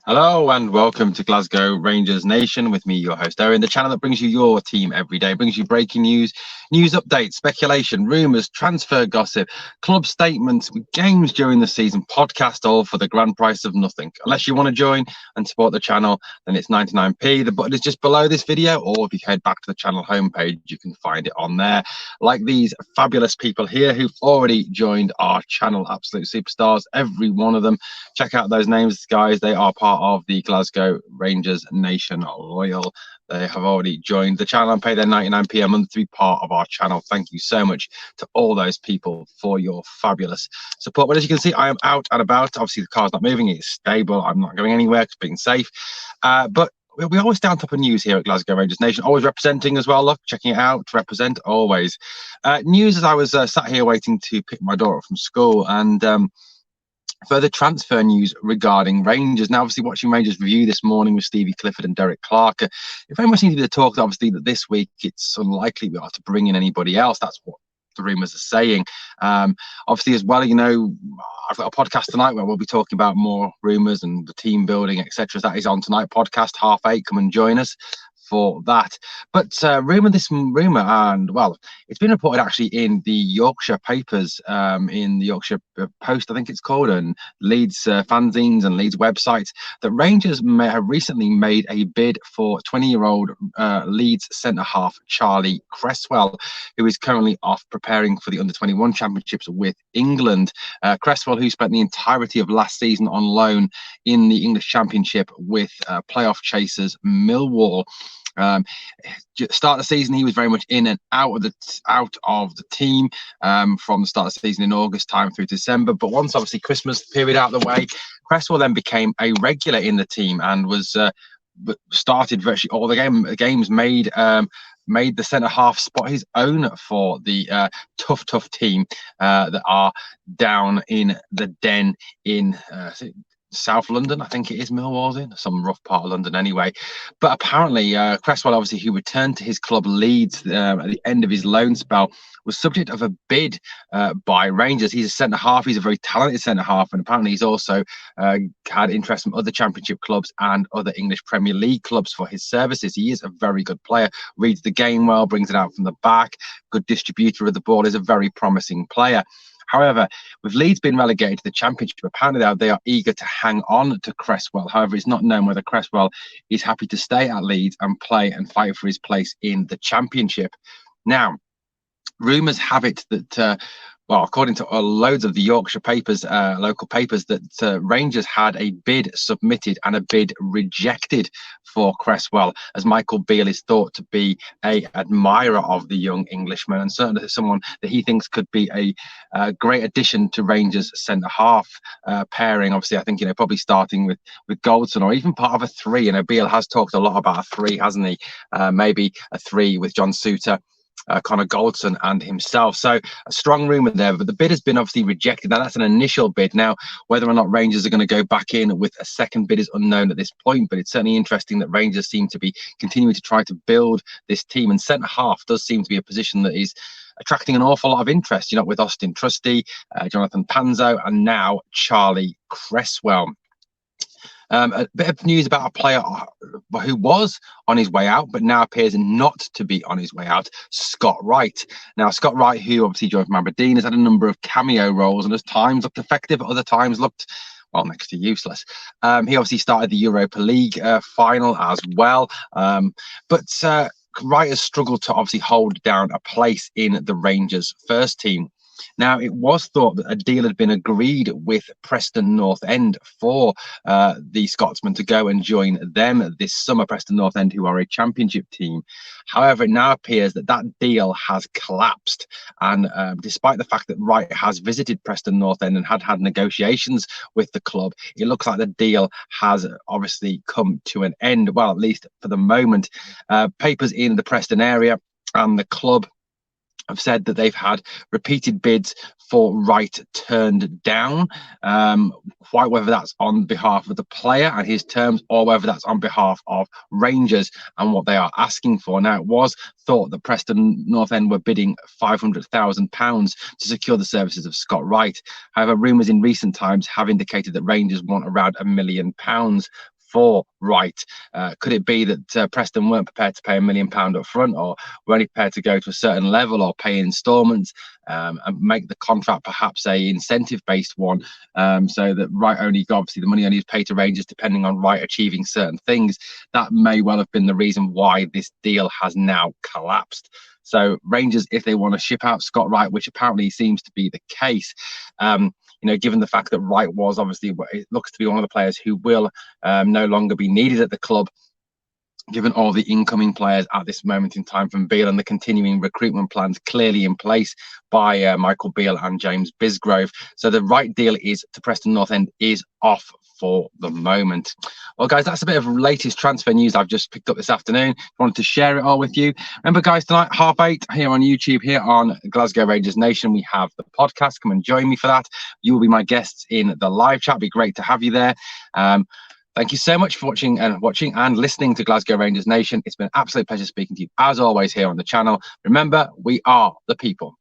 Hello and welcome to Glasgow Rangers Nation with me, your host Owen, the channel that brings you your team every day, brings you breaking news, news updates, speculation, rumours, transfer gossip, club statements, games during the season, podcast, all for the grand price of nothing. Unless you want to join and support the channel, then it's 99p. The button is just below this video, or if you head back to the channel homepage, you can find it on there. Like these fabulous people here who've already joined our channel, absolute superstars, every one of them. Check out those names, guys. They are part of the Glasgow Rangers Nation Loyal. They have already joined the channel and pay their 99p a month to be part of our channel. Thank you so much to all those people for your fabulous support. But as you can see, I am out and about. Obviously, the car's not moving. It's stable. I'm not going anywhere. It's being safe. But we always stay on top of news here at Glasgow Rangers Nation, always representing as well. Look, checking it out to represent always. News as I was sat here waiting to pick my daughter up from school, and further transfer news regarding Rangers. Now, obviously, watching Rangers review this morning with Stevie Clifford and Derek Clark, it very much seems to be the talk, obviously, that this week it's unlikely we are to bring in anybody else. That's what the rumours are saying. Obviously, as well, you know, I've got a podcast tonight where we'll be talking about more rumours and the team building, etc. That is on tonight podcast, 8:30. Come and join us for that. But rumour, and well, it's been reported actually in the Yorkshire papers, in the Yorkshire Post, I think it's called, and Leeds fanzines and Leeds websites, that Rangers have recently made a bid for 20-year-old Leeds centre-half Charlie Creswell, who is currently off preparing for the under-21 championships with England. Cresswell, who spent the entirety of last season on loan in the English Championship with playoff chasers Millwall. Start of the season, he was very much in and out of the team from the start of the season in August time through December. But once obviously Christmas period out of the way, Cresswell then became a regular in the team and was started virtually all the games. Made the centre half spot his own for the tough team that are down in the Den in South London, I think it is, Millwall's in some rough part of London anyway. But apparently Cresswell, obviously, who returned to his club Leeds at the end of his loan spell, was subject of a bid by Rangers. He's a centre half. He's a very talented centre half, and apparently he's also had interest from other Championship clubs and other English Premier League clubs for his services. He is a very good player, reads the game well, brings it out from the back, good distributor of the ball, is a very promising player. However, with Leeds being relegated to the Championship, apparently they are eager to hang on to Cresswell. However, it's not known whether Cresswell is happy to stay at Leeds and play and fight for his place in the Championship. Now, rumours have it that, well, according to loads of the Yorkshire papers, local papers, that Rangers had a bid submitted and a bid rejected for Cresswell, as Michael Beale is thought to be a admirer of the young Englishman, and certainly someone that he thinks could be a great addition to Rangers centre-half pairing. Obviously, I think, you know, probably starting with Goldson, or even part of a three. You know, Beale has talked a lot about a three, hasn't he? Maybe a three with John Souttar, Connor Goldson and himself. So a strong rumour there, but the bid has been obviously rejected. Now, that's an initial bid. Now, whether or not Rangers are going to go back in with a second bid is unknown at this point, but it's certainly interesting that Rangers seem to be continuing to try to build this team, and centre half does seem to be a position that is attracting an awful lot of interest, you know, with Austin Trusty, Jonathan Panzo, and now Charlie Creswell. A bit of news about a player who was on his way out, but now appears not to be on his way out, Scott Wright. Now, Scott Wright, who obviously joined from Aberdeen, has had a number of cameo roles and at times looked effective, at other times looked, well, next to useless. He obviously started the Europa League final as well. But Wright has struggled to obviously hold down a place in the Rangers first team. Now, it was thought that a deal had been agreed with Preston North End for the Scotsman to go and join them this summer, Preston North End, who are a Championship team. However, it now appears that that deal has collapsed. And despite the fact that Wright has visited Preston North End and had negotiations with the club, it looks like the deal has obviously come to an end, well, at least for the moment. Papers in the Preston area and the club have said that they've had repeated bids for Wright turned down, quite whether that's on behalf of the player and his terms or whether that's on behalf of Rangers and what they are asking for. Now, it was thought that Preston North End were bidding £500,000 to secure the services of Scott Wright. However, rumours in recent times have indicated that Rangers want around £1 million for Wright. Could it be that Preston weren't prepared to pay £1 million up front, or were only prepared to go to a certain level or pay instalments, and make the contract perhaps a incentive-based one, so that Wright only, obviously the money only is paid to Rangers depending on Wright achieving certain things? That may well have been the reason why this deal has now collapsed. So Rangers, if they want to ship out Scott Wright, which apparently seems to be the case, given the fact that Wright was obviously, it looks to be one of the players who will no longer be needed at the club, given all the incoming players at this moment in time from Beale and the continuing recruitment plans clearly in place by Michael Beale and James Bisgrove. So the Wright deal is to Preston North End is off for the moment. Well, guys, that's a bit of latest transfer news I've just picked up this afternoon. Wanted to share it all with you. Remember, guys, tonight 8:30 here on YouTube, here on Glasgow Rangers Nation, we have the podcast. Come and join me for that. You will be my guests in the live chat. It'd be great to have you there. Thank you so much for watching and listening to Glasgow Rangers Nation. It's been an absolute pleasure speaking to you, as always, here on the channel. Remember, we are the people.